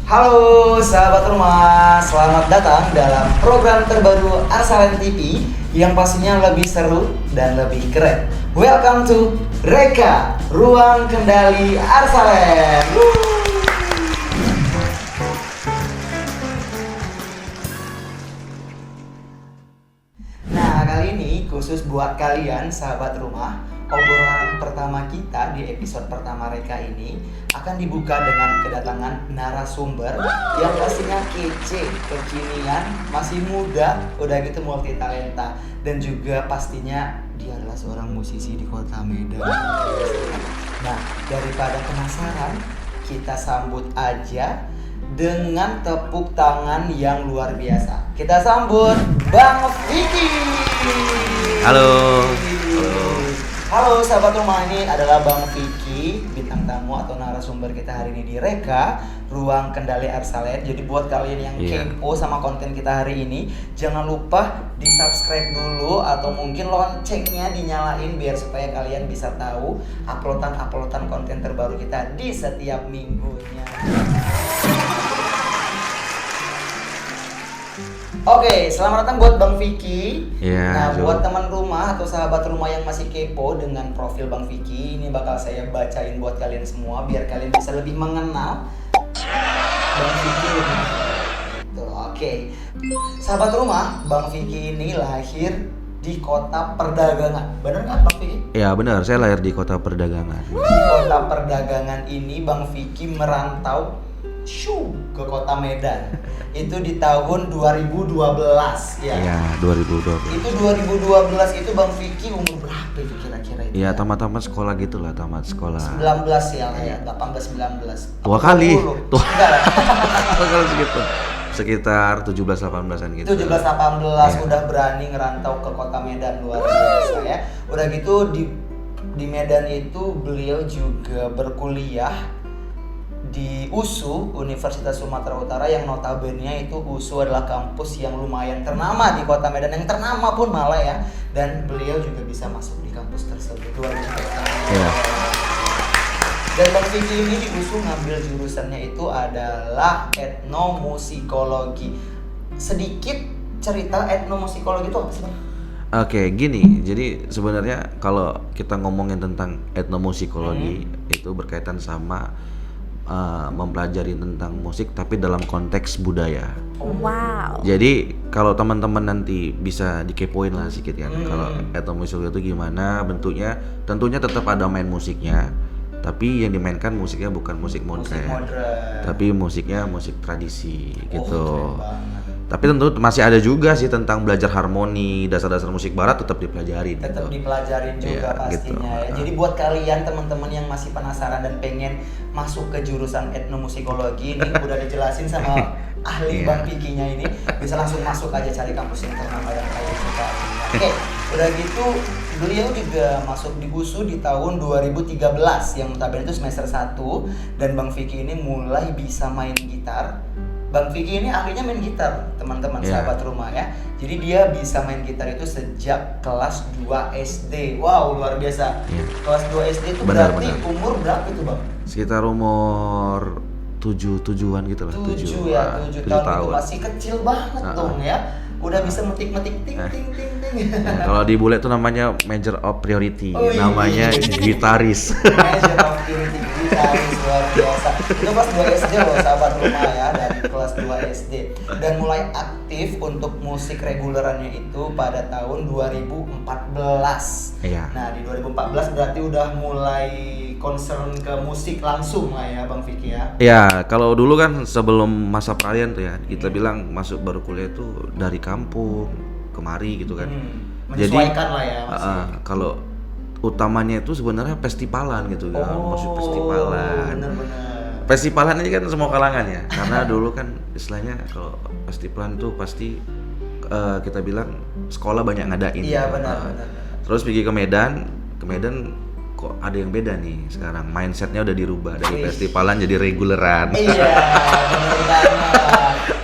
Halo sahabat rumah, selamat datang dalam program terbaru Arsalen TV yang pastinya lebih seru dan lebih keren. Welcome to Reka, Ruang Kendali Arsalen. Nah, kali ini khusus buat kalian sahabat rumah, obrolan pertama kita di episode pertama Reka ini akan dibuka dengan kedatangan narasumber yang pastinya kece, kekinian, masih muda, udah gitu multi talenta, dan juga pastinya dia adalah seorang musisi di kota Medan. Nah, daripada penasaran, kita sambut aja dengan tepuk tangan yang luar biasa. Kita sambut Bang Vicky. Halo. Halo sahabat rumah, ini adalah Bang Vicky, bintang tamu atau narasumber kita hari ini di Reka, Ruang Kendali Arsalen. Jadi buat kalian yang kepo sama konten kita hari ini, jangan lupa di subscribe dulu atau mungkin loncengnya dinyalain biar supaya kalian bisa tahu uploadan konten terbaru kita di setiap minggunya. Oke, selamat datang buat Bang Vicky. Nah, buat teman rumah atau sahabat rumah yang masih kepo dengan profil Bang Vicky, ini bakal saya bacain buat kalian semua biar kalian bisa lebih mengenal Bang Vicky lebih. Oke. Sahabat rumah, Bang Vicky ini lahir di kota perdagangan. Benar nggak Bang Vicky? Ya benar, saya lahir di kota perdagangan. Di kota perdagangan ini Bang Vicky merantau ke kota Medan. Itu di tahun 2012 ya. Iya, 2012. Itu 2012 itu Bang Vicky umur berapa itu kira-kira itu? Iya, tamat sekolah gitulah, tamat sekolah. 19 ya, 18 19. Tua kali. Tua. Enggak lah. Kalau segitu. Sekitar 17-18an gitu. 17-18 udah berani ngerantau ke kota Medan, luar biasa ya. Udah gitu di Medan itu beliau juga berkuliah di USU, Universitas Sumatera Utara, yang notabene itu USU adalah kampus yang lumayan ternama di kota Medan, yang ternama pun malah ya, dan beliau juga bisa masuk di kampus tersebut, luar biasa. Yeah. Dan Bang Vicky ini di USU ngambil jurusannya itu adalah etnomusikologi. Sedikit cerita etnomusikologi itu apa sih Bang? Oke, gini, jadi sebenarnya kalau kita ngomongin tentang etnomusikologi itu berkaitan sama mempelajari tentang musik tapi dalam konteks budaya. Wow. Jadi kalau teman-teman nanti bisa dikepoin lah sedikit kan. Kalau etnomusikologi itu gimana bentuknya? Tentunya tetap ada main musiknya, tapi yang dimainkan musiknya bukan musik modern. Tapi musiknya musik tradisi gitu. Tapi tentu masih ada juga sih tentang belajar harmoni, dasar-dasar musik barat tetap dipelajarin. Tetap dipelajarin juga pastinya gitu. Ya. Jadi buat kalian teman-teman yang masih penasaran dan pengen masuk ke jurusan etnomusikologi ini udah dijelasin sama ahli Bang Vicky-nya ini, bisa langsung masuk aja cari kampus yang ternama yang kayak kita. Oke, udah gitu beliau juga masuk di USU di tahun 2013 yang notabene itu semester 1, dan Bang Vicky ini mulai bisa main gitar. Bang Vicky ini ahlinya main gitar, teman-teman sahabat rumah ya. Jadi dia bisa main gitar itu sejak kelas 2 SD. Wow, luar biasa. Kelas 2 SD itu berarti umur berapa itu Bang? Sekitar umur 7-7an gitu lah. 7 tahun. Itu masih kecil banget dong ya. Udah bisa metik-metik ting. Kalau di bule tuh namanya major of priority, namanya gitaris. Major of priority, gitaris, luar biasa. Itu pas 2 SD loh sahabat rumah ya, dari kelas 2 SD. Dan mulai aktif untuk musik regulerannya itu pada tahun 2014. Iya. Nah di 2014 berarti udah mulai concern ke musik langsung lah ya Bang Vicky ya. Ya, kalau dulu kan sebelum masa peralihan tuh ya, kita bilang masuk baru kuliah itu dari kampung kemari gitu kan. Menyesuaikan lah ya kalau utamanya itu sebenarnya festivalan gitu kan, musik festivalan. Bener-bener. Festivalan ini kan semua kalangan ya, karena dulu kan istilahnya kalau festivalan tuh pasti kita bilang sekolah banyak ngadain. Iya benar. Terus pergi ke Medan kok ada yang beda nih sekarang, mindsetnya udah dirubah dari festivalan jadi reguleran. Iya, benar banget.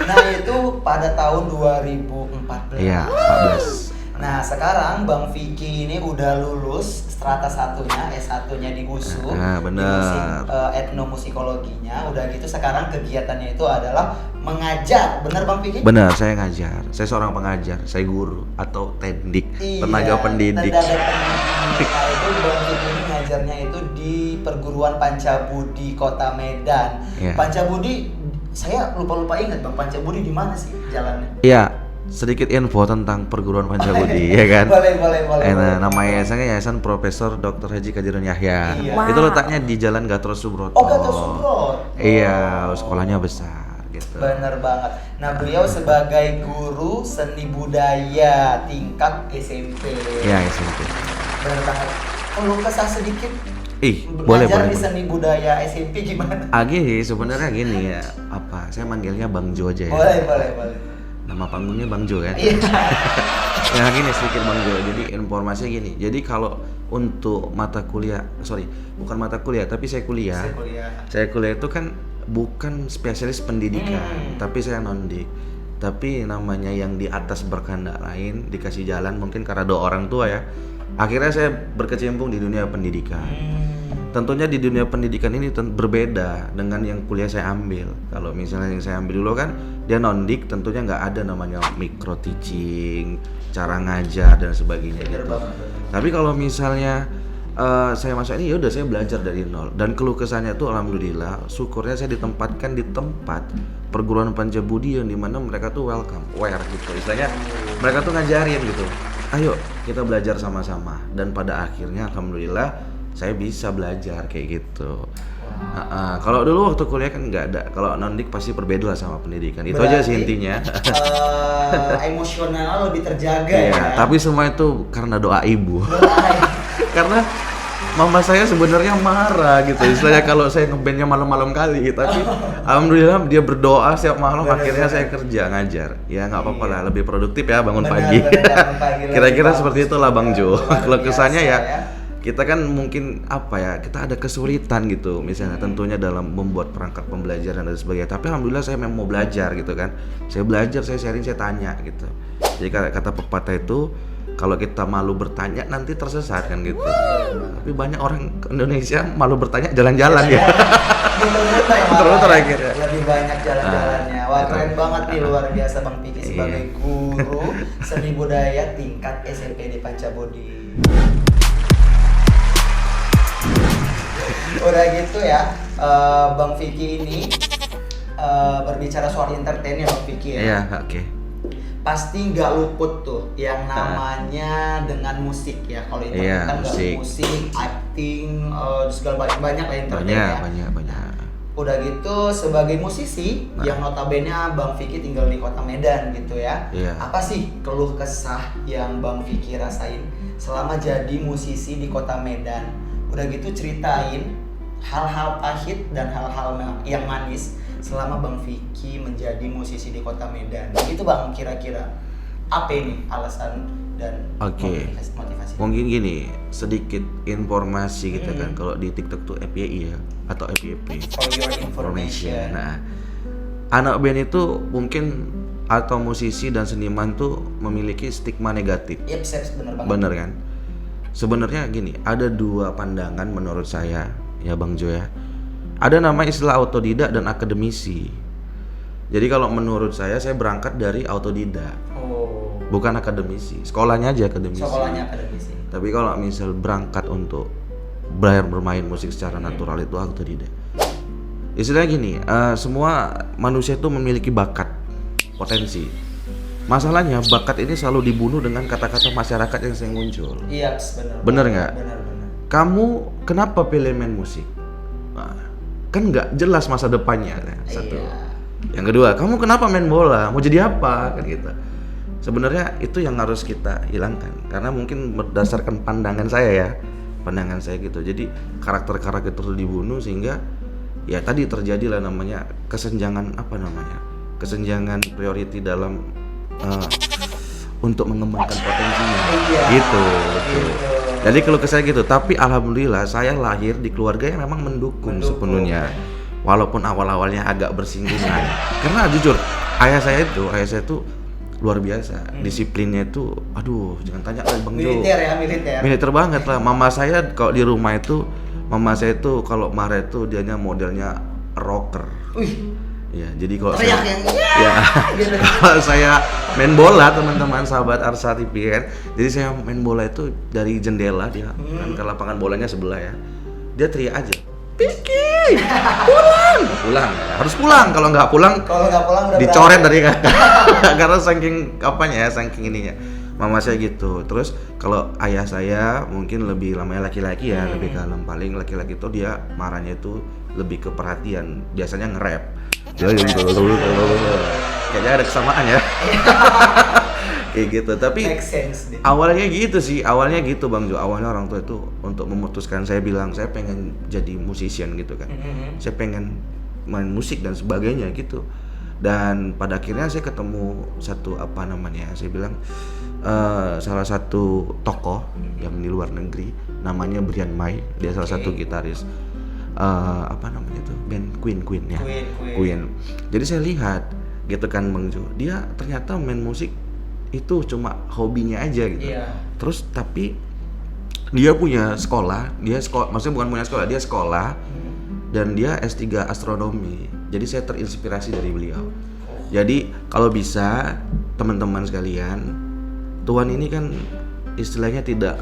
Nah itu pada tahun 2014. Iya, 14. Nah sekarang Bang Vicky ini udah lulus strata satunya, S1-nya di USU, di bener. musik etnomusikologinya. Udah gitu sekarang kegiatannya itu adalah mengajar, bener Bang Piki? Benar, saya ngajar. Saya seorang pengajar, saya guru atau tendik, tenaga pendidik. Tenaga pendidik. Nah itu Bang Piki ini ngajarnya itu di perguruan Pancabudi Kota Medan. Iya. Pancabudi, saya lupa ingat Bang, Pancabudi di mana sih jalannya? Iya, sedikit info tentang perguruan Pancabudi, ya kan? Boleh. Nama yayasannya Yayasan Profesor Dr. Haji Kadirun Yahya. Iya. Itu letaknya di Jalan Gatot Subroto. Oh, Gatot Subroto. Iya, sekolahnya besar gitu. Bener banget. Nah, beliau sebagai guru seni budaya tingkat SMP. Iya, SMP. Bener banget. Kalau kesah sedikit boleh. di seni budaya SMP gimana? Gini, sebenarnya gini ya, saya manggilnya Bang Jo aja ya. Boleh. Nama panggungnya Bang Jo ya. Iya. Nah gini sedikit Bang Jo, jadi informasinya gini. Jadi kalau untuk mata kuliah, bukan mata kuliah, tapi saya kuliah. Saya kuliah itu kan bukan spesialis pendidikan, tapi saya nondik. Tapi namanya yang di atas berkehendak lain, dikasih jalan mungkin karena doa orang tua ya. Akhirnya saya berkecimpung di dunia pendidikan. Tentunya di dunia pendidikan ini berbeda dengan yang kuliah saya ambil. Kalau misalnya yang saya ambil dulu kan dia nondik, tentunya nggak ada namanya micro teaching, cara ngajar dan sebagainya gitu. Tapi kalau misalnya saya masuk ini, yaudah saya belajar dari nol. Dan keluh kesahnya tuh alhamdulillah, syukurnya saya ditempatkan di tempat perguruan Pancabudi yang dimana mereka tuh aware gitu. Istilahnya mereka tuh ngajarin gitu. Ayo kita belajar sama-sama. Dan pada akhirnya alhamdulillah saya bisa belajar kayak gitu. Kalau dulu waktu kuliah kan nggak ada. Kalau nondik pasti berbeda lah sama pendidikan. Itu berarti, aja sih intinya. Emosional lebih terjaga ya. Tapi semua itu karena doa ibu. Karena mama saya sebenarnya marah gitu. Istilahnya kalau saya ngebandnya malam-malam kali. Tapi alhamdulillah dia berdoa setiap malam. Akhirnya saya kerja ngajar. Ya nggak apa-apa lah. Lebih produktif ya bangun pagi. Kira-kira seperti itulah Bang Jo. Kalau kesannya ya. Kita kan mungkin kita ada kesulitan gitu misalnya tentunya dalam membuat perangkat pembelajaran dan sebagainya, tapi alhamdulillah saya memang mau belajar gitu kan, saya belajar, saya sharing, saya tanya gitu. Jadi kata pepatah itu kalau kita malu bertanya nanti tersesat kan gitu. Tapi banyak orang Indonesia malu bertanya jalan-jalan ya. Muter-muter akhirnya. Lebih banyak jalan-jalannya. Wah keren banget nih, luar biasa Bang Piki sebagai guru seni budaya tingkat SMP di Pancabudi. Udah gitu ya, Bang Vicky ini berbicara soal entertain ya Bang Vicky ya. Iya, oke. Pasti nggak luput tuh yang namanya dengan musik ya. Kalau entertain kan musik, acting, segala banyak lah entertain ya. Banyak. Udah gitu sebagai musisi yang notabene Bang Vicky tinggal di Kota Medan gitu ya. Apa sih keluh kesah yang Bang Vicky rasain selama jadi musisi di Kota Medan? Udah gitu ceritain hal-hal pahit dan hal-hal yang manis selama Bang Vicky menjadi musisi di Kota Medan. Itu Bang, kira-kira apa ini alasan dan motivasi? Mungkin gini, sedikit informasi gitu kan. Kalau di TikTok tuh FYI ya atau FYP. For your information. Nah, anak band itu mungkin atau musisi dan seniman tuh memiliki stigma negatif. Yep, bener banget. Bener kan? Sebenarnya gini, ada dua pandangan menurut saya ya Bang Jo ya. Ada nama istilah autodidak dan akademisi. Jadi kalau menurut saya berangkat dari autodidak. Bukan akademisi. Sekolahnya aja akademisi. Tapi kalau misal berangkat untuk bermain musik secara natural itu autodidak. Istilahnya gini, semua manusia itu memiliki bakat, potensi. Masalahnya bakat ini selalu dibunuh dengan kata-kata masyarakat yang sering muncul. Iya, bener nggak? Bener. Kamu kenapa pilih main musik? Nah, kan nggak jelas masa depannya. Satu. Yang kedua, kamu kenapa main bola? Mau jadi apa? Kan gitu. Sebenarnya itu yang harus kita hilangkan. Karena mungkin berdasarkan pandangan saya gitu. Jadi karakter-karakter itu dibunuh sehingga ya tadi terjadilah namanya kesenjangan kesenjangan priority dalam untuk mengembangkan potensinya. Gitu. Jadi kalau ke saya gitu, tapi alhamdulillah saya lahir di keluarga yang memang mendukung sepenuhnya. Walaupun awal-awalnya agak bersinggungan. Karena jujur, ayah saya itu luar biasa. Disiplinnya itu, aduh, jangan tanya lagi Bang Jo. Militer ya, militer. Militer banget lah. Mama saya kalau di rumah itu, kalau marah itu dianya modelnya rocker. Wih. Ya, jadi kalau Teriak saya, yang ya, gitu. kalau saya main bola teman-teman sahabat Arsa TV kan, jadi saya main bola itu dari jendela dia, kan ke lapangan bolanya sebelah ya, dia teriak aja, Piki, pulang, harus pulang, kalau nggak pulang udah dicoret dari kakak, karena saking ininya. Mama saya gitu. Terus kalau ayah saya mungkin lebih lamanya laki-laki ya, lebih kalem. Paling laki-laki itu dia marahnya itu lebih ke perhatian, biasanya nge-rap. Kayaknya ada kesamaan ya. Kayak gitu. Tapi awalnya gitu Bang Jo. Awalnya orang tua itu untuk memutuskan, saya bilang saya pengen jadi musician gitu kan. Saya pengen main musik dan sebagainya gitu. Dan pada akhirnya saya ketemu satu saya bilang salah satu tokoh yang di luar negeri, namanya Brian May. Dia salah satu gitaris band Queen ya. Queen. Jadi saya lihat gitu kan Bang Jo, dia ternyata main musik itu cuma hobinya aja gitu. Terus tapi dia punya sekolah, maksudnya bukan punya sekolah, dia sekolah dan dia S3 astronomi. Jadi saya terinspirasi dari beliau. Jadi kalau bisa teman-teman sekalian, Tuhan ini kan istilahnya tidak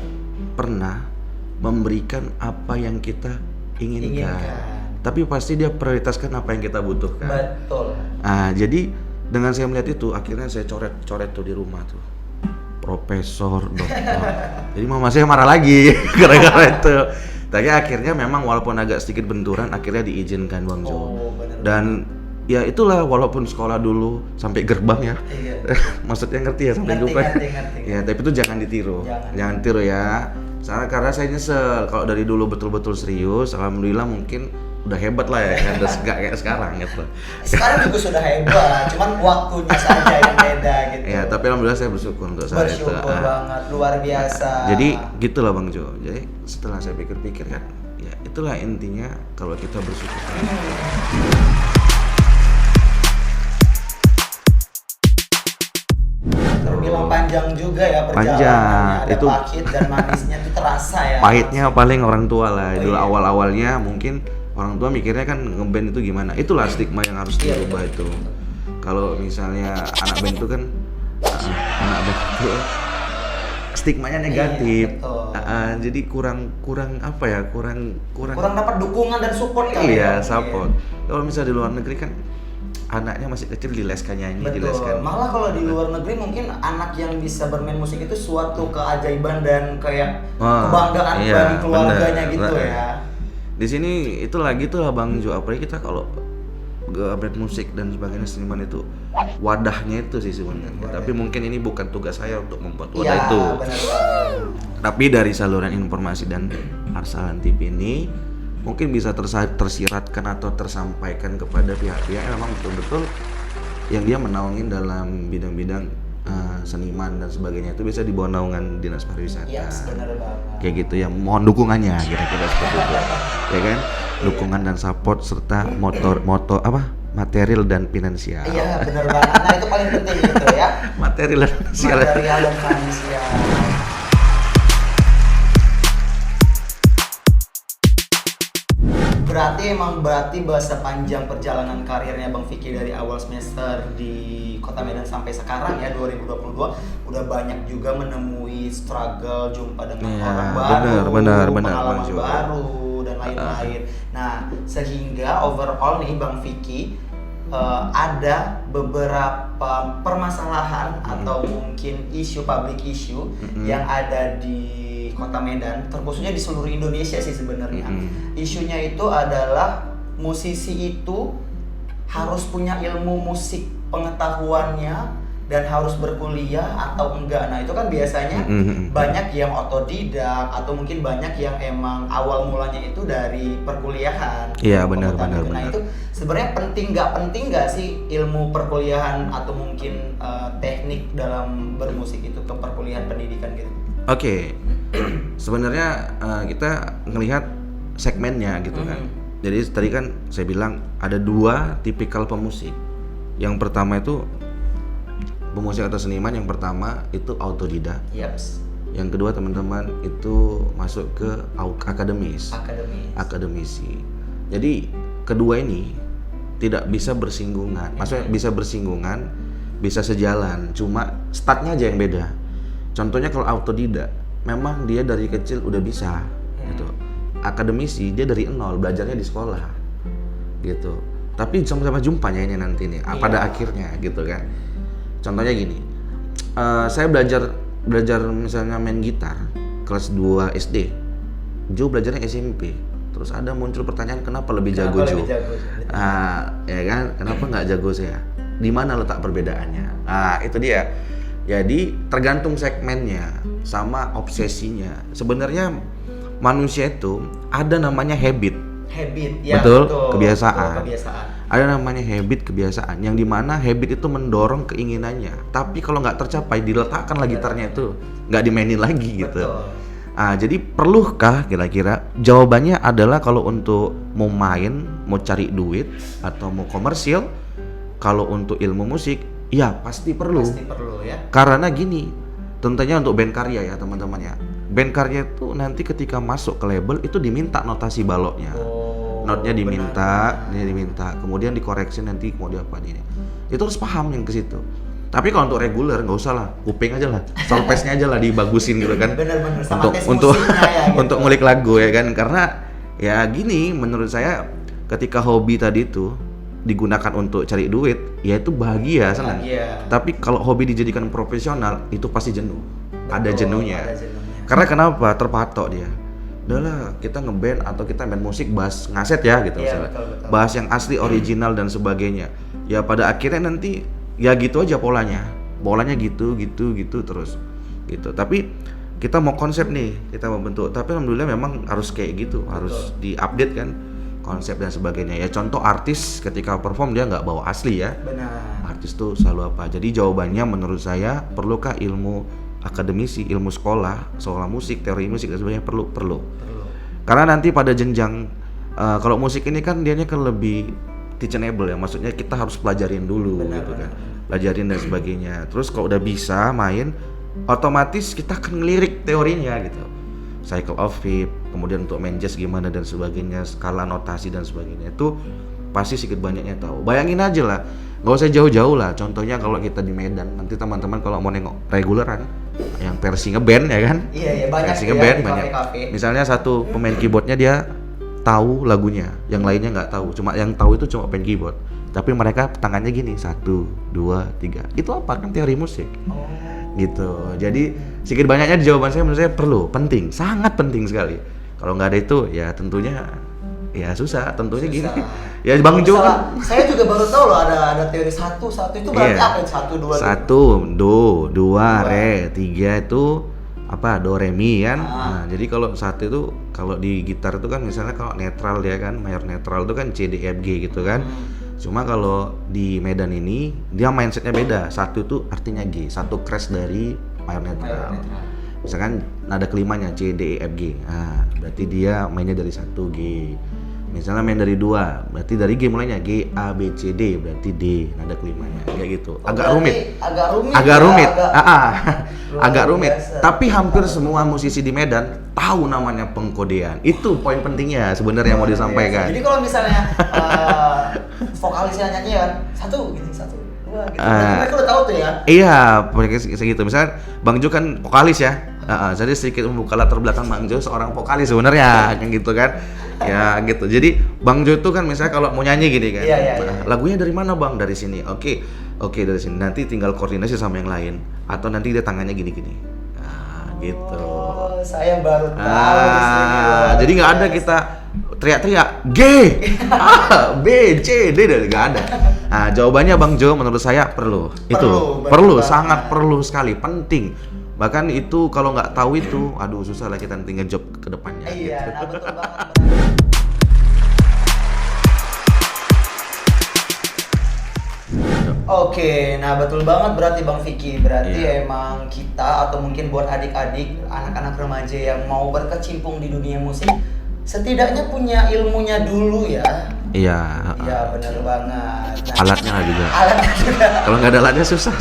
pernah memberikan apa yang kita inginkan. Tapi pasti dia prioritaskan apa yang kita butuhkan. Betul. Nah, jadi dengan saya melihat itu, akhirnya saya coret tuh di rumah tuh, profesor, dokter. Jadi mama saya marah lagi gara-gara itu. Tapi akhirnya memang walaupun agak sedikit benturan, akhirnya diizinkan Bang Jo. Dan ya itulah, walaupun sekolah dulu sampai gerbang ya. Maksudnya ngerti ya, sampai gerbang. Ya, tapi itu jangan ditiru. Jangan tiru ya. Karena saya nyesel kalau dari dulu betul-betul serius. Alhamdulillah mungkin udah hebat lah ya kan, udah gak kayak sekarang gitu. Sekarang juga sudah hebat, cuman waktunya saja yang beda gitu. Ya, tapi alhamdulillah saya bersyukur untuk saat itu. Bersyukur banget, luar biasa. Jadi gitulah Bang Jo. Jadi setelah saya pikir-pikir kan, ya itulah intinya kalau kita bersyukur. Terbilang panjang juga ya perjalanannya, ada itu pahit dan manisnya itu terasa ya. Pahitnya paling orang tua lah. Dulu awal-awalnya mungkin orang tua mikirnya kan ngeband itu gimana, itulah stigma yang harus dirubah itu. Kalau misalnya anak band itu kan stigmanya negatif. Jadi kurang dapat dukungan dan support kali ya. Support. Kalau misalnya di luar negeri kan anaknya masih kecil dileskan nyanyi, dileskan. Malah kalau di luar negeri mungkin anak yang bisa bermain musik itu suatu keajaiban dan kayak kebanggaan bagi keluarganya gitu ya. Di sini itulah Bang Jo, apalagi kita kalau band musik dan sebagainya, seniman itu wadahnya itu sih sebenarnya. Tapi mungkin ini bukan tugas saya untuk membuat wadah itu. Tapi dari saluran informasi dan Arsalan TV ini mungkin bisa tersiratkan atau tersampaikan kepada pihak-pihak yang memang betul-betul yang dia menaungin dalam bidang-bidang seniman dan sebagainya, itu bisa di bawah naungan Dinas Pariwisata. Benar banget. Kayak gitu ya, mohon dukungannya kira-kira seperti itu. Ya kan? Dukungan dan support serta material dan finansial. Iya, benar banget. Nah, itu paling penting gitu ya. Material dan finansial. Berarti bahasa panjang perjalanan karirnya Bang Vicky dari awal semester di Kota Medan sampai sekarang ya 2022 udah banyak juga menemui struggle, jumpa dengan orang baru, pengalaman baru dan lain-lain. Nah, sehingga overall nih Bang Vicky ada beberapa permasalahan atau mungkin public issue yang ada di Kota Medan, terkhususnya di seluruh Indonesia sih sebenarnya. Isunya itu adalah musisi itu harus punya ilmu musik, pengetahuannya, dan harus berkuliah atau enggak. Nah, itu kan biasanya banyak yang otodidak atau mungkin banyak yang emang awal mulanya itu dari perkuliahan. Iya, benar. Nah, itu sebenarnya penting nggak sih ilmu perkuliahan atau mungkin teknik dalam bermusik itu ke perkuliahan pendidikan gitu? Oke. Sebenarnya kita ngelihat segmennya gitu kan. Jadi tadi kan saya bilang ada dua tipikal pemusik. Yang pertama itu pemusik atau seniman yang pertama itu autodidak. Yaps. Yang kedua teman-teman itu masuk ke akademis. Akademisi. Jadi kedua ini tidak bisa bersinggungan. Maksudnya bisa bersinggungan, bisa sejalan. Cuma startnya aja yang beda. Contohnya kalau autodidak, memang dia dari kecil udah bisa. Gitu. Akademisi dia dari nol, belajarnya di sekolah. Gitu. Tapi sama-sama jumpanya ini nanti nih. Pada akhirnya gitu kan. Contohnya gini, saya belajar misalnya main gitar kelas 2 SD, Jo belajarnya SMP, terus ada muncul pertanyaan kenapa lebih jago Jo? Ya kan, kenapa nggak jago saya? Di mana letak perbedaannya? Itu dia. Jadi tergantung segmennya sama obsesinya. Sebenarnya manusia itu ada namanya habit, ya, betul, betul kebiasaan. Ada namanya habit, kebiasaan, yang dimana habit itu mendorong keinginannya, tapi kalau nggak tercapai diletakkan lah gitarnya itu, nggak dimainin lagi gitu. Jadi perlukah kira-kira? Jawabannya adalah kalau untuk mau main, mau cari duit atau mau komersil, kalau untuk ilmu musik ya pasti perlu ya. Karena gini, tentunya untuk band karya ya teman-teman ya, band karya itu nanti ketika masuk ke label itu diminta notasi baloknya. Notnya diminta, kemudian dikoreksi nanti mau diapain ini. Itu harus paham yang ke situ. Tapi kalau untuk reguler nggak usah lah, kuping aja lah, solfesnya aja lah dibagusin gitu kan. Bener-bener untuk ya, gitu. Untuk ngulik lagu ya kan, karena ya gini menurut saya ketika hobi tadi itu digunakan untuk cari duit, ya itu bahagia, senang. Tapi kalau hobi dijadikan profesional itu pasti jenuh. Ada jenuhnya. Karena kenapa? Terpatok dia. Udahlah kita ngeband atau kita main musik bahas ngaset ya gitu misalnya. Betul. Bahas yang asli, original dan sebagainya. Ya pada akhirnya nanti ya gitu aja polanya gitu terus gitu. Tapi kita mau konsep nih, kita mau bentuk, tapi alhamdulillah memang harus kayak gitu. Harus diupdate kan konsep dan sebagainya. Ya contoh artis ketika perform dia nggak bawa asli ya. Benar. Artis tuh selalu apa? Jadi jawabannya menurut saya, perlukah ilmu akademisi, ilmu sekolah musik, teori musik dan sebagainya? Perlu. Karena nanti pada jenjang kalau musik ini kan dianya kan lebih teachable ya, maksudnya kita harus pelajarin dulu gitu kan, pelajarin dan sebagainya. Terus kalau udah bisa main, otomatis kita akan ngelirik teorinya gitu, cycle of fifth, kemudian untuk main jazz gimana dan sebagainya, skala notasi dan sebagainya, itu pasti sedikit banyaknya tahu. Bayangin aja lah, nggak usah jauh-jauh lah. Contohnya kalau kita di Medan, nanti teman-teman kalau mau nengok reguleran yang versi ngeband ya kan, banyak versi ya, ngeband di banyak. kafe-kafe. Misalnya satu pemain keyboardnya dia tahu lagunya, yang lainnya nggak tahu, cuma yang tahu itu cuma pemain keyboard. Tapi mereka tangannya gini, 1, 2, 3. Itu apa? Kan teori musik. Gitu. Jadi sedikit banyaknya di jawaban saya menurut saya perlu, penting, sangat penting sekali. Kalau nggak ada itu ya tentunya ya susah. Tentunya gini. Ya Bang Jo. Saya juga baru tahu loh ada teori satu itu berarti apa? 1, 2, 1 do, 2 re, 3 itu apa? Do re mi kan. Nah, jadi kalau 1 itu kalau di gitar itu kan misalnya kalau netral ya kan, mayor netral itu kan C D F G gitu kan. Cuma kalau di Medan ini dia mindsetnya beda. 1 itu artinya G, 1 crash dari mayor netral. Misalkan nada kelimanya C D E F G. Nah, berarti dia mainnya dari 1 G. Misalnya main dari 2, berarti dari G mulainya G A B C D, berarti D nada kelimanya. Kayak gitu. Agak rumit. Agak rumit. Tapi hampir semua musisi di Medan tahu namanya pengkodean. Itu poin pentingnya sebenarnya mau disampaikan. Jadi kalau misalnya vokalisnya nyanyi kan 1 gini 1, 2 gitu. Mereka udah tahu tuh ya. Iya, segitu. Misalnya Bang Jo kan vokalis ya. Jadi sedikit membuka latar belakang Bang Jo seorang vokalis sebenarnya kan gitu kan. Ya gitu. Jadi Bang Jo itu kan misalnya kalau mau nyanyi gini kan. Lagunya dari mana Bang? Dari sini. Oke, dari sini. Nanti tinggal koordinasi sama yang lain atau nanti dia tangannya gini-gini. Gitu. Saya baru tahu. Jadi nggak ada kita teriak-teriak G, A, B, C, D, nggak ada. Nah, jawabannya Bang Jo menurut saya perlu. Perlu, sangat perlu sekali, penting. Bahkan itu kalau nggak tahu itu, aduh susah lah kita nanti ngejob ke depannya. Iya, nah betul banget. Oke, nah betul banget berarti Bang Vicky. Berarti emang kita atau mungkin buat adik-adik, anak-anak remaja yang mau berkecimpung di dunia musik, setidaknya punya ilmunya dulu ya. Iya, Iya, benar banget. Alatnya lah juga. Kalau nggak ada alatnya susah.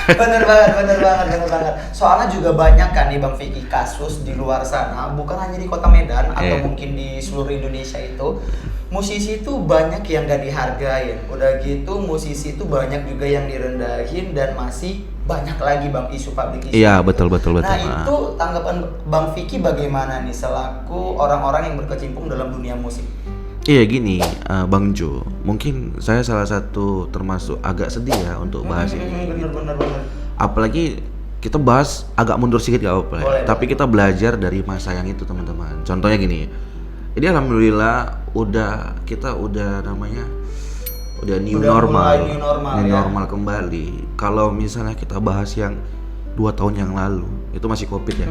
Bener banget. Soalnya juga banyak kan nih Bang Vicky kasus di luar sana, bukan hanya di Kota Medan atau mungkin di seluruh Indonesia itu, musisi itu banyak yang gak dihargain. Udah gitu musisi itu banyak juga yang direndahin dan masih banyak lagi Bang isu public issue. Iya, betul. Nah, itu tanggapan Bang Vicky bagaimana nih selaku orang-orang yang berkecimpung dalam dunia musik? Iya gini, Bang Jo, mungkin saya salah satu termasuk agak sedih ya untuk bahas ini. Bener. Apalagi kita bahas agak mundur sedikit gak apa-apa ya. Boleh. Tapi kita belajar dari masa yang itu teman-teman. Contohnya gini, ini alhamdulillah kita udah namanya udah new normal kembali. Kalau misalnya kita bahas yang 2 tahun yang lalu, itu masih COVID ya,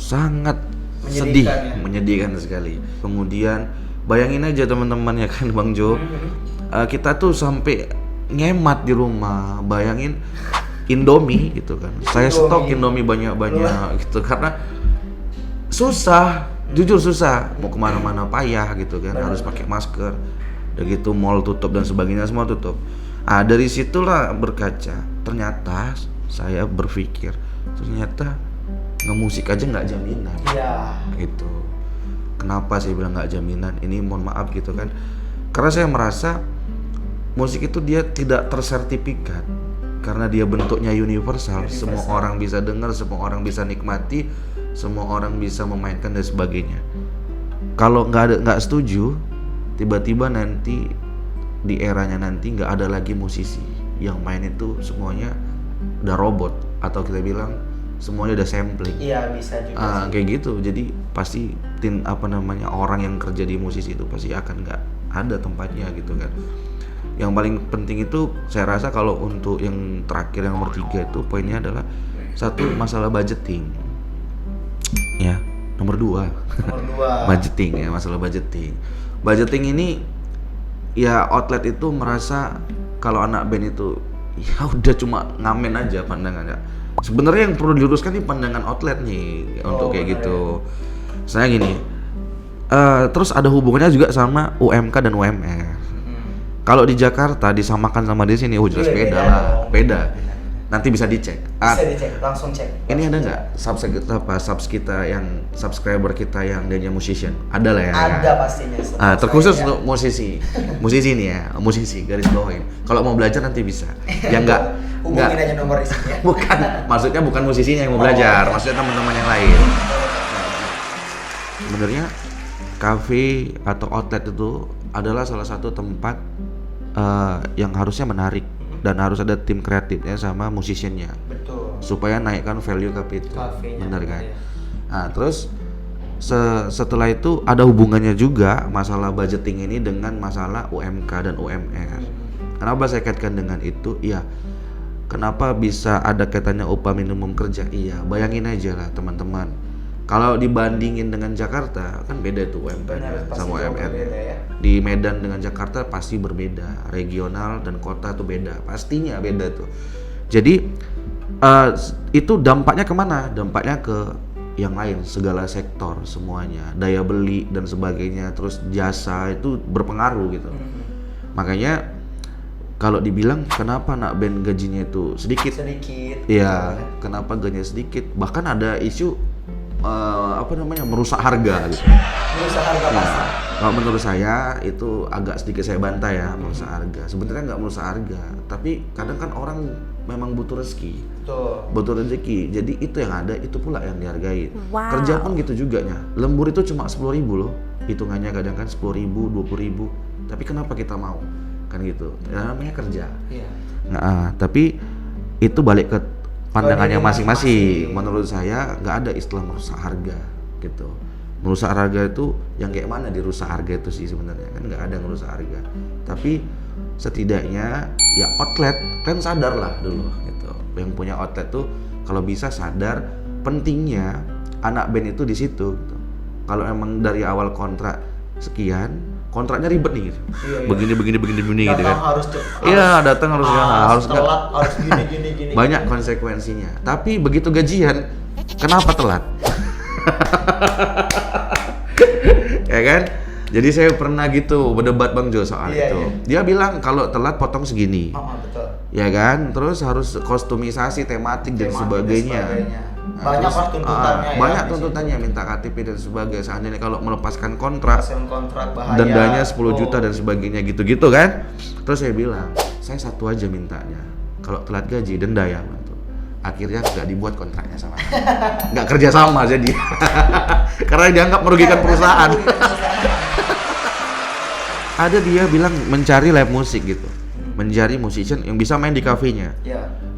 sangat sedih, menyedihkan sekali. Kemudian bayangin aja teman-teman ya kan Bang Jo, kita tuh sampai ngemat di rumah. Bayangin Indomie gitu kan, saya stok Indomie banyak-banyak gitu karena susah, jujur susah, mau kemana-mana payah gitu kan, harus pakai masker. Udah gitu mall tutup dan sebagainya semua tutup. Dari situlah berkaca, ternyata saya berpikir ternyata ngemusik aja nggak jaminan. Iya. Gitu. Kenapa saya bilang nggak jaminan? Ini mohon maaf gitu kan. Karena saya merasa musik itu dia tidak tersertifikat. Karena dia bentuknya universal. Semua orang bisa dengar, semua orang bisa nikmati, semua orang bisa memainkan dan sebagainya. Kalau nggak setuju, tiba-tiba nanti di eranya nanti nggak ada lagi musisi yang main itu semuanya udah robot atau kita bilang semuanya udah sampling. Iya, bisa juga. Kayak gitu. Jadi pasti orang yang kerja di musisi itu pasti akan nggak ada tempatnya gitu kan. Yang paling penting itu saya rasa kalau untuk yang terakhir yang nomor 3 itu poinnya adalah satu masalah budgeting. Ya, nomor 2. Budgeting ya, masalah budgeting. Budgeting ini ya outlet itu merasa kalau anak band itu ya udah cuma ngamen aja pandangannya. Sebenarnya yang perlu diluruskan nih pandangan outlet nih untuk kayak gitu. Saya gini, terus ada hubungannya juga sama UMK dan UMR. Kalau di Jakarta disamakan sama di sini, jelas beda lah, beda. Nanti bisa dicek. Bisa dicek, langsung cek. Ini ada nggak subscriber kita yang dia musician? Ada lah ya. Ada pastinya. Terkhusus untuk musisi nih ya, musisi garis bawain. Kalau mau belajar nanti bisa. Yang nggak hubungin aja nomor di sini ya. Bukan, maksudnya bukan musisinya yang mau belajar, maksudnya teman-teman yang lain. Sebenarnya cafe atau outlet itu adalah salah satu tempat yang harusnya menarik dan harus ada tim kreatifnya sama musisiannya. Betul. Supaya naikkan value capital. Benar kan? Ya. Nah, terus setelah itu ada hubungannya juga masalah budgeting ini dengan masalah UMK dan UMR. Kenapa saya kaitkan dengan itu? Iya. Kenapa bisa ada kaitannya upah minimum kerja? Iya, bayangin aja lah teman-teman. Kalau dibandingin dengan Jakarta kan beda tuh UMK sama UMR. Ya. Di Medan dengan Jakarta pasti berbeda, regional dan kota tuh beda, pastinya beda tuh. Jadi itu dampaknya kemana? Dampaknya ke yang lain, segala sektor semuanya, daya beli dan sebagainya, terus jasa itu berpengaruh gitu. Makanya kalau dibilang kenapa anak band gajinya itu sedikit? Iya, kenapa gajinya sedikit? Bahkan ada isu merusak harga gitu. Merusak harga pasar. Kalau menurut saya itu agak sedikit saya bantah ya, merusak harga. Sebenarnya nggak merusak harga, tapi kadang kan orang memang butuh rezeki. Butuh rezeki. Jadi itu yang ada, itu pula yang dihargai. Wow. Kerja pun gitu juga nya. Lembur itu cuma 10.000 loh. Hitungannya kadang kan 10.000, 20.000. Tapi kenapa kita mau? Kan gitu. Ya, namanya kerja. Iya. Nah, tapi itu balik ke pandangannya masing-masing. Menurut saya nggak ada istilah merusak harga gitu. Merusak harga itu yang kayak mana dirusak harga itu sih sebenarnya, kan nggak ada merusak harga. Tapi setidaknya ya outlet kan sadar lah dulu gitu. Yang punya outlet tuh kalau bisa sadar pentingnya anak band itu di situ gitu. Kalau emang dari awal kontrak sekian, kontraknya ribet nih gitu. Begini gitu kan. Iya, datang harus telat, harus gini. Banyak konsekuensinya. Tapi begitu gajian, kenapa telat? Ya kan? Jadi saya pernah gitu berdebat Bang Jo soal itu. Dia bilang kalau telat potong segini. Betul. ya kan, terus harus kostumisasi tematik dan sebagainya. Banyak lah tuntutannya ya, banyak tuntutannya, minta KTP dan sebagainya. Seandainya kalau melepaskan kontrak bahaya, dendanya 10 juta dan sebagainya gitu-gitu kan. Terus saya bilang, saya satu aja mintanya, kalau telat gaji denda ya. Akhirnya nggak dibuat kontraknya sama nggak kerja sama jadi karena dianggap merugikan perusahaan. Ada dia bilang mencari live musik gitu, mencari musician yang bisa main di kafenya.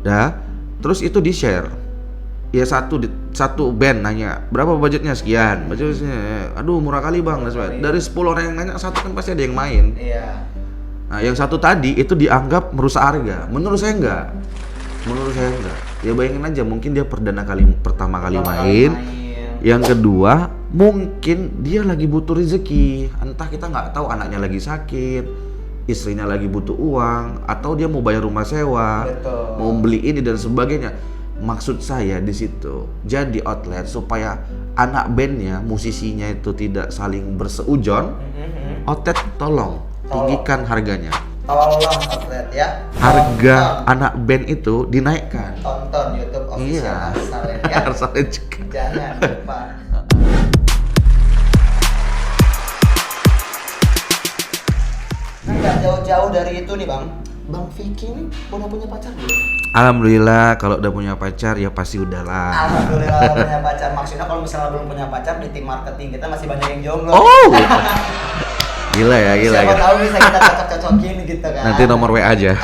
Dah, terus itu di share. Ya satu band nanya berapa budgetnya, sekian, budgetnya, aduh murah kali bang. Dari 10 orang yang nanya, satu kan pasti ada yang main. Nah yang satu tadi itu dianggap merusak harga. Menurut saya enggak. Ya bayangin aja, mungkin dia pertama kali main. Yang kedua, mungkin dia lagi butuh rezeki. Entah, kita nggak tahu anaknya lagi sakit, istrinya lagi butuh uang, atau dia mau bayar rumah sewa, mau beli ini dan sebagainya. Maksud saya di situ jadi outlet supaya anak bandnya, musisinya itu tidak saling berseujon. Outlet tolong tinggikan harganya. Tolong outlet ya. Harga anak band itu dinaikkan. Tonton YouTube official Arsalen ya. Arsalen juga. Jangan lupa. Nah, nggak jauh-jauh dari itu nih Bang. Bang Vicky ini udah punya pacar belum? Alhamdulillah, kalau udah punya pacar ya pasti udahlah. Alhamdulillah udah punya pacar. Maksudnya kalau misalnya belum punya pacar, di tim marketing kita masih banyak yang jomblo. Oh. Gila ya. Siapa tahu bisa kita cocok-cocokin gitu kan. Nanti nomor WA aja.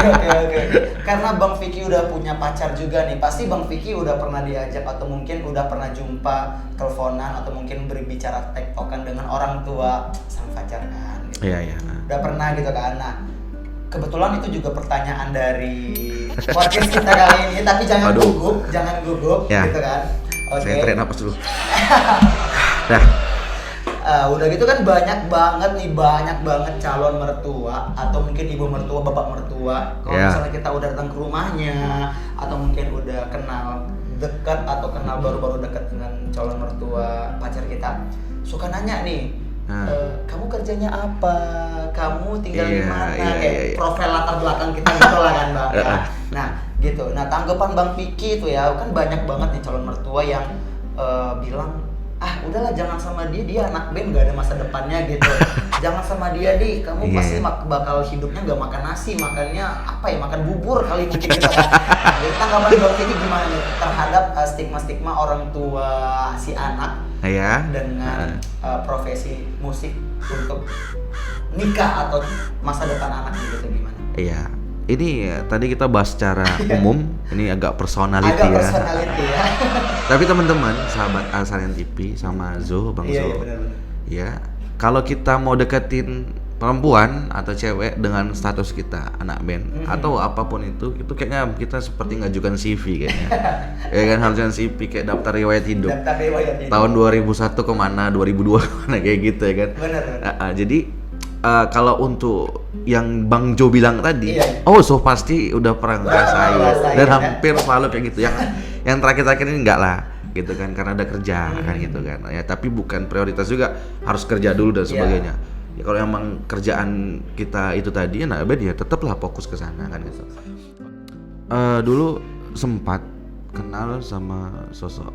Oke. Karena Bang Vicky udah punya pacar juga nih, pasti Bang Vicky udah pernah diajak atau mungkin udah pernah jumpa, teleponan atau mungkin berbicara tektokan dengan orang tua sang pacar kan. Gitu. Iya. Udah pernah gitu kan. Nah, kebetulan itu juga pertanyaan dari podcast kita kali ini, tapi jangan gugup ya. Gitu kan. Oke. Saya tarik napas dulu. Dah. Udah gitu kan banyak banget calon mertua atau mungkin ibu mertua, bapak mertua. Kalau misalnya kita udah datang ke rumahnya atau mungkin udah kenal dekat atau kenal baru-baru dekat dengan calon mertua pacar kita, suka nanya nih, kamu kerjanya apa? Kamu tinggal di mana? Kayak profil latar belakang kita gitu lah kan Bang. Ya. Nah gitu. Nah tanggapan Bang Vicky itu ya kan banyak banget nih calon mertua yang bilang, udahlah jangan sama dia anak band gak ada masa depannya gitu. Jangan sama dia kamu pasti bakal hidupnya gak makan nasi, makannya makan bubur kali mungkin gitu kan. Jadi tanggapan Bang Vicky gimana nih terhadap stigma-stigma orang tua si anak dengan profesi musik untuk nikah atau masa depan anak gitu gimana? Iya. Ini tadi kita bahas secara umum, ini agak personality ya. Tapi teman-teman, sahabat Arsalen TV sama Bang Zo. Ya, kalau kita mau deketin perempuan atau cewek dengan status kita anak band atau apapun itu kayaknya kita seperti ngajukan CV kayaknya. Ya kan, harusnya CV kayak daftar riwayat hidup. Tahun 2001 kemana, 2002 kemana kayak gitu ya kan. Benar. Jadi kalau untuk yang Bang Jo bilang tadi, pasti udah pernah ngerasain dan hampir selalu kayak gitu. Yang terakhir ini enggak lah, gitu kan, karena ada kerja kan gitu kan. Ya tapi bukan prioritas juga, harus kerja dulu dan sebagainya. Ya kalau emang kerjaan kita itu tadi ya tetaplah fokus ke sana kan gitu. Dulu sempat kenal sama sosok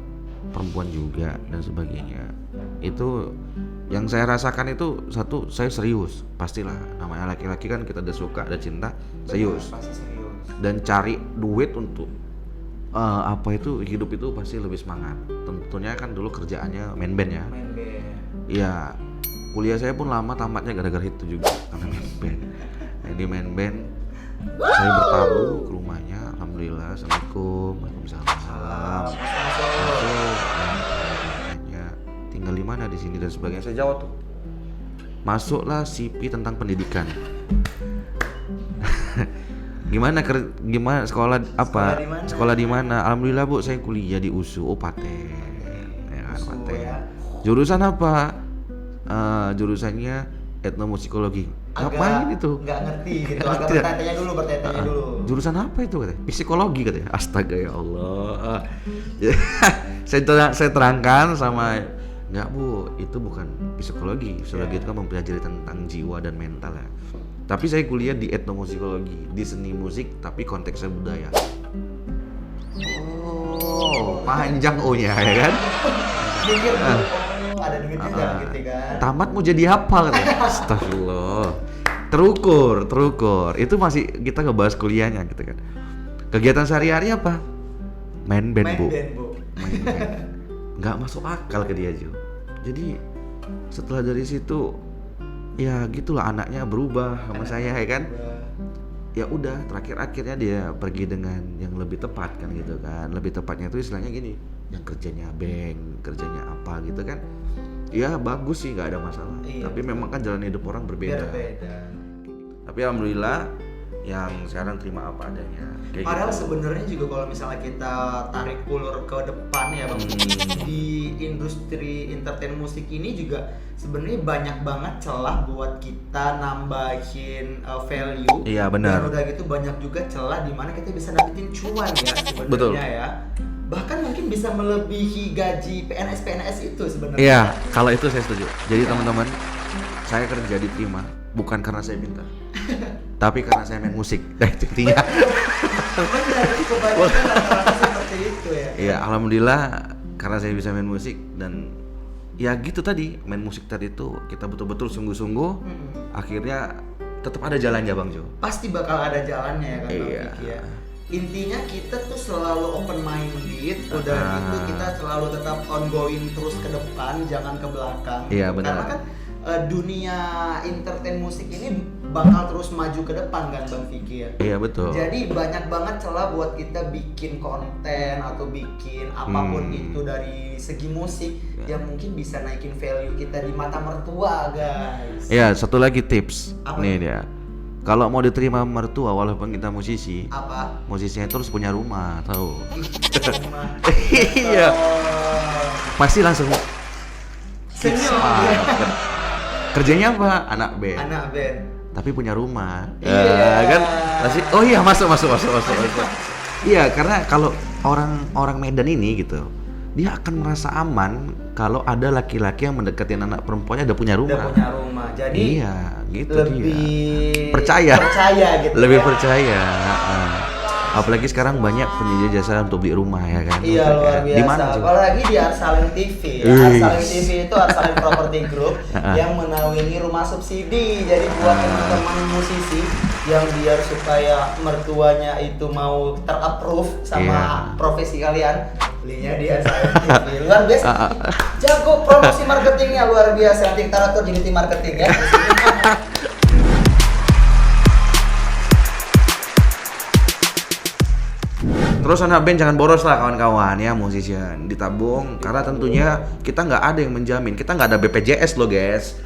perempuan juga dan sebagainya. Itu yang saya rasakan itu satu, saya serius, pastilah namanya laki-laki kan, kita udah suka, ada cinta, serius. Dan cari duit untuk hidup itu pasti lebih semangat. Tentunya kan dulu kerjaannya main band ya. Iya, kuliah saya pun lama tamatnya gara-gara itu juga, karena main band. Nah, di main band saya bertaruh ke rumahnya, alhamdulillah, assalamualaikum, waalaikumsalam. Tinggal di mana di sini dan sebagainya, saya jawab tuh. Masuklah CV tentang pendidikan. Gimana sekolah apa? Sekolah di mana? Alhamdulillah Bu, saya kuliah di USU, Paten. Ya kan, Paten. Jurusan apa? Jurusannya etnomusikologi. Ngapain itu? Nggak ngerti gitu. Agak bertanya dulu. Jurusan apa itu katanya? Psikologi katanya. Astaga ya Allah. Saya terangkan sama Enggak Bu, itu bukan psikologi. Psikologi itu kan mempelajari tentang jiwa dan mental ya. Tapi saya kuliah di etnomusikologi, di seni musik tapi konteksnya budaya. Oh, panjang O-nya ya kan? Mikir ada duitnya nggak gitu kan? Tamat mau jadi apa katanya? Astagfirullah. Terukur. Itu masih kita ngebahas kuliahnya gitu kan. Kegiatan sehari-hari apa? Main band, Bu. Main band. Nggak masuk akal ke dia, Jo. Jadi setelah dari situ ya gitulah anaknya berubah sama saya ya kan. Ya udah, terakhir akhirnya dia pergi dengan yang lebih tepat kan gitu kan. Lebih tepatnya itu istilahnya gini, yang kerjanya bank, kerjanya apa gitu kan. Ya bagus sih, nggak ada masalah. Iya, tapi memang kan jalan hidup orang berbeda. Tapi alhamdulillah yang sekarang terima apa adanya. Kayak Padahal gitu. sebenarnya juga kalau misalnya kita tarik ulur ke depan ya Bang, di industri entertain musik ini juga sebenarnya banyak banget celah buat kita nambahin value. Iya, benar. Dan udah gitu banyak juga celah di mana kita bisa dapetin cuan ya sebenarnya. Betul. Ya. Bahkan mungkin bisa melebihi gaji PNS itu sebenarnya. Iya, kalau itu saya setuju. Jadi teman-teman, saya kerja diterima bukan karena saya minta, tapi karena saya main musik. Nah, itu intinya. Benar, kebanyakan rata-rata seperti itu ya. Iya, alhamdulillah karena saya bisa main musik dan ya gitu tadi, main musik tadi itu kita betul-betul sungguh-sungguh. Akhirnya tetap ada jalannya Bang Jo. Pasti bakal ada jalannya ya kan Bang Iya. Vicky ya. Intinya kita tuh selalu open minded, udah gitu kita selalu tetap ongoing terus ke depan, jangan ke belakang. Iya, benar. Karena kan dunia entertain musik ini bakal terus maju ke depan kan Bang Vicky ya. Iya betul. Jadi banyak banget celah buat kita bikin konten atau bikin apapun itu dari segi musik yang mungkin bisa naikin value kita di mata mertua guys. Iya, satu lagi tips. Apa Nih tuh? dia. Kalau mau diterima mertua walaupun kita musisi, Apa? musisinya itu harus punya rumah, tahu? Rumah. Iya. Pasti langsung Senyum Ah, dia. kerjanya apa? Anak band. Anak band. Tapi punya rumah. Iya. Kan pasti oh iya masuk. Iya, karena kalau orang Medan ini gitu, dia akan merasa aman kalau ada laki-laki yang mendekati anak perempuannya udah punya rumah. Udah punya rumah. Jadi Iya, gitu lebih dia. Percaya gitu. Lebih ya. percaya. Apalagi sekarang banyak penyedia jasa untuk beli rumah ya kan. Iya, luar biasa. Di mana coba? Apalagi di Arsaling TV. Arsaling TV itu Arsaling Property Group yang menaungi rumah subsidi. Jadi buat teman-teman musisi yang biar supaya mertuanya itu mau terapprove sama profesi kalian, belinya di Arsaling TV. Luar biasa. Jago promosi marketingnya luar biasa. Nanti kita atur jadi tim marketing ya. Terus anak band jangan boros lah kawan-kawan ya, musician ditabung karena tentunya kita nggak ada yang menjamin, kita nggak ada BPJS loh guys,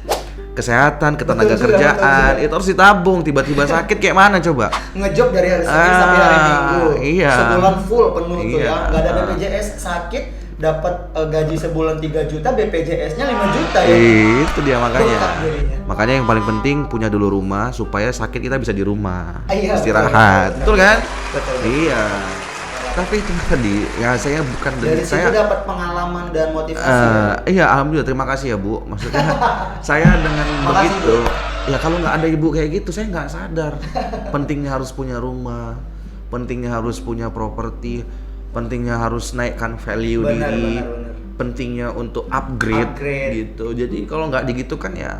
kesehatan, ketenaga kerjaan itu harus ditabung. Tiba-tiba sakit kayak mana coba? Ngejob dari hari Senin sampai hari Minggu, iya. sebulan full penuh tuh Iya. ya, nggak ada BPJS, sakit dapat gaji sebulan 3 juta, BPJS-nya 5 juta ya. Itu dia makanya. Bengkak jadinya. Makanya yang paling penting punya dulu rumah supaya sakit kita bisa di rumah. Iya, Istirahat. Betul kan? Betul. Iya. Tapi itu tadi ya saya bukan Dari situ saya dapat pengalaman dan motivasi. iya alhamdulillah, terima kasih ya Bu. Maksudnya saya dengan Makasih, begitu ya kalau nggak ada ibu kayak gitu saya nggak sadar pentingnya harus punya rumah, pentingnya harus punya properti, pentingnya harus naikkan value Benar, diri, benar. pentingnya untuk upgrade Upgrade. gitu. Jadi kalau nggak digitu kan ya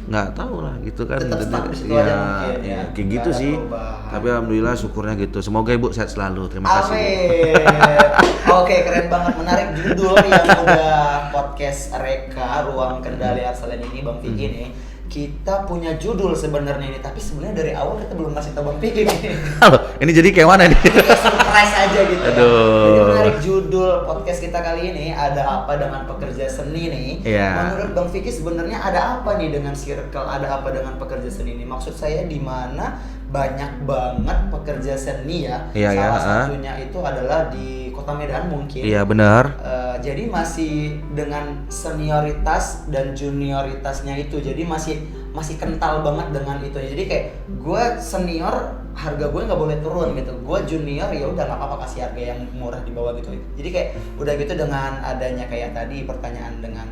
nggak tahu lah gitu kan. Tetap stuck di situ ya, aja mungkin ya. kayak Nggak gitu ada sih. perubahan. Tapi alhamdulillah syukurnya gitu. Semoga Ibu sehat selalu. Terima kasih. Bu. Amin. Oke, keren banget, menarik judul yang udah podcast Reka Ruang Kendali Arsaling ini Bang Vicky nih. Kita punya judul sebenarnya ini, tapi sebenarnya dari awal kita belum ngasih tahu Bang Vicky nih. Halo, ini jadi kayak mana nih? Kayak surprise aja gitu. Aduh. Jadi menarik judul podcast kita kali ini, ada apa dengan pekerja seni nih? Iya. Menurut Bang Vicky sebenarnya ada apa nih dengan circle, ada apa dengan pekerja seni ini? Maksud saya di mana banyak banget pekerja seni ya. Iya, Salah ya, satunya itu adalah di Kota Medan mungkin. Iya benar. jadi masih dengan senioritas dan junioritasnya itu, jadi masih kental banget dengan itu. Jadi kayak gue senior, harga gue nggak boleh turun gitu. Gue junior ya udah nggak apa-apa, kasih harga yang murah di bawah gitu. Jadi kayak udah gitu, dengan adanya kayak tadi pertanyaan dengan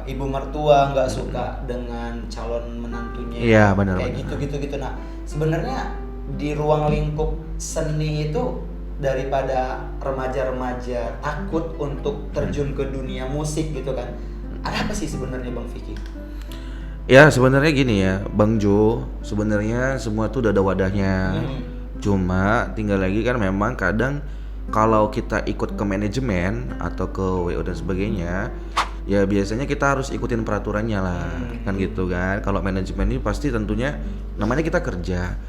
ibu mertua nggak suka dengan calon menantunya, Iya, benar, kayak benar. gitu. Nah sebenarnya di ruang lingkup seni itu, daripada remaja-remaja takut untuk terjun ke dunia musik gitu kan, ada apa sih sebenarnya Bang Vicky? Ya sebenarnya gini ya Bang Jo, sebenarnya semua tuh udah ada wadahnya. Cuma tinggal lagi kan memang kadang kalau kita ikut ke manajemen atau ke WO dan sebagainya, ya biasanya kita harus ikutin peraturannya lah, kan gitu kan. Kalau manajemen ini pasti tentunya namanya kita kerja,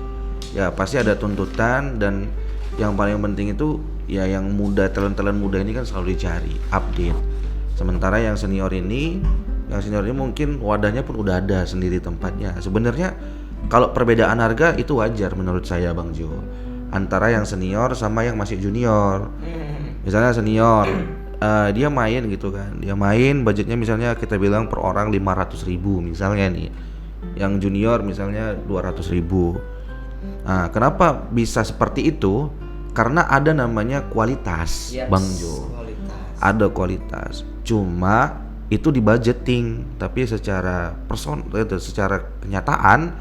ya pasti ada tuntutan, dan yang paling penting itu ya yang muda, talent muda ini kan selalu dicari update. Sementara yang senior ini mungkin wadahnya pun udah ada sendiri tempatnya. Sebenarnya kalau perbedaan harga itu wajar menurut saya Bang Jo, antara yang senior sama yang masih junior. Misalnya senior dia main gitu kan, dia main budgetnya misalnya kita bilang per orang 500.000 misalnya nih. Yang junior misalnya 200.000. Nah, kenapa bisa seperti itu? Karena ada namanya kualitas, Bang Jo. Ada kualitas. Cuma itu di budgeting, tapi secara secara kenyataan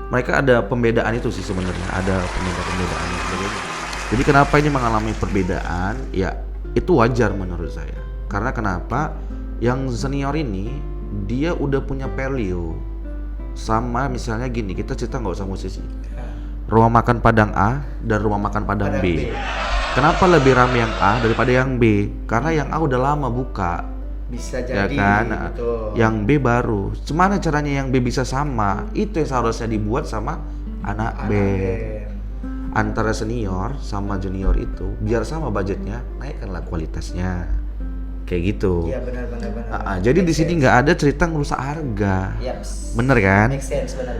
mereka ada pembedaan itu sih sebenarnya, ada pembedaan sebagainya. Jadi kenapa ini mengalami perbedaan? Ya itu wajar menurut saya. Karena kenapa? Yang senior ini dia udah punya value. Sama misalnya gini, kita cerita nggak usah musisi. Rumah makan Padang A dan rumah makan Padang B. Kenapa lebih ramai yang A daripada yang B? Karena yang A udah lama buka. Bisa jadi, ya kan? Betul. Yang B baru. Gimana caranya yang B bisa sama? Itu yang seharusnya dibuat sama anak band. Antara senior sama junior itu biar sama budgetnya, naikkanlah kualitasnya. Kayak gitu. Iya benar. Jadi di sini nggak ada cerita ngerusak harga. Yaps. Bener kan? Make sense, benar.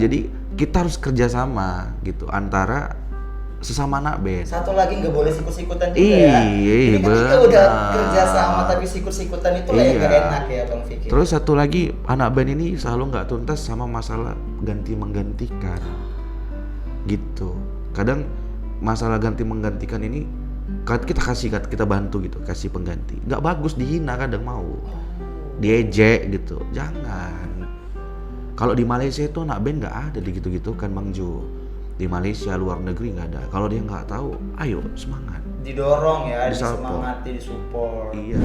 Jadi kita harus kerjasama gitu antara sesama anak band. Satu lagi nggak boleh sikut-sikutan juga ya. Jadi ketika udah kerjasama tapi sikut-sikutan itu lah yang gak enak ya Bang Vicky. Terus satu lagi, anak band ini selalu nggak tuntas sama masalah ganti menggantikan gitu. Kadang masalah ganti menggantikan ini kita bantu gitu, kasih pengganti. Nggak bagus, dihina, kadang mau diejek gitu. Jangan. Kalau di Malaysia itu anak band nggak ada gitu kan Bang Jo. Di Malaysia, luar negeri nggak ada. Kalau dia nggak tahu, ayo semangat. Didorong ya, disemangati, disupport. Iya.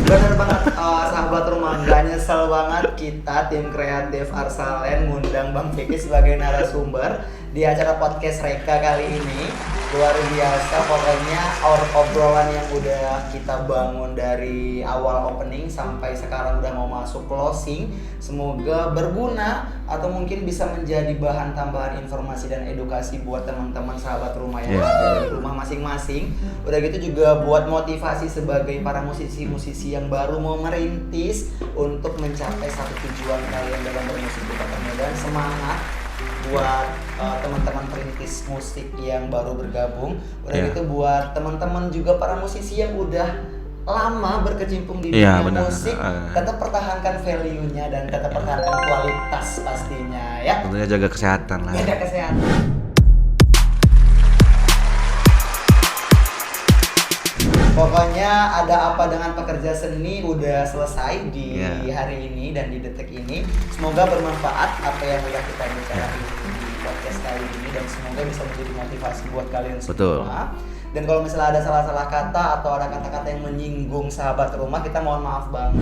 Bener banget, sahabat rumah, gak nyesel banget kita tim kreatif Arsalen ngundang Bang Vicky sebagai narasumber di acara podcast Reka kali ini. Luar biasa pokoknya, obrolan yang udah kita bangun dari awal opening sampai sekarang udah mau masuk closing, semoga berguna atau mungkin bisa menjadi bahan tambahan informasi dan edukasi buat teman-teman sahabat rumah yang ada di rumah masing-masing. Udah gitu juga buat motivasi sebagai para musisi-musisi yang baru mau merintis untuk mencapai satu tujuan kalian dalam bermusik di Kota Medan. Semangat buat teman-teman perintis musik yang baru bergabung. Udah gitu buat teman-teman juga para musisi yang udah lama berkecimpung di dunia musik, tetap pertahankan value-nya dan tetap pertahankan kualitas pastinya ya. Tentunya jaga kesehatan lah. Jaga kesehatan. Pokoknya ada apa dengan pekerja seni udah selesai di hari ini dan di detik ini. Semoga bermanfaat apa yang udah kita bicarain di podcast kali ini dan semoga bisa menjadi motivasi buat kalian semua. Betul. Dan kalau misalnya ada salah-salah kata atau ada kata-kata yang menyinggung sahabat rumah, kita mohon maaf banget.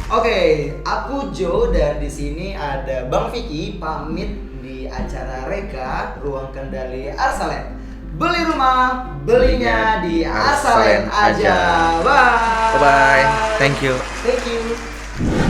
Oke, aku Jo dan di sini ada Bang Vicky pamit di acara Reka Ruang Kendali Arsalen. Beli rumah, belinya di Arsalen aja. Bye. Bye. Thank you. Thank you.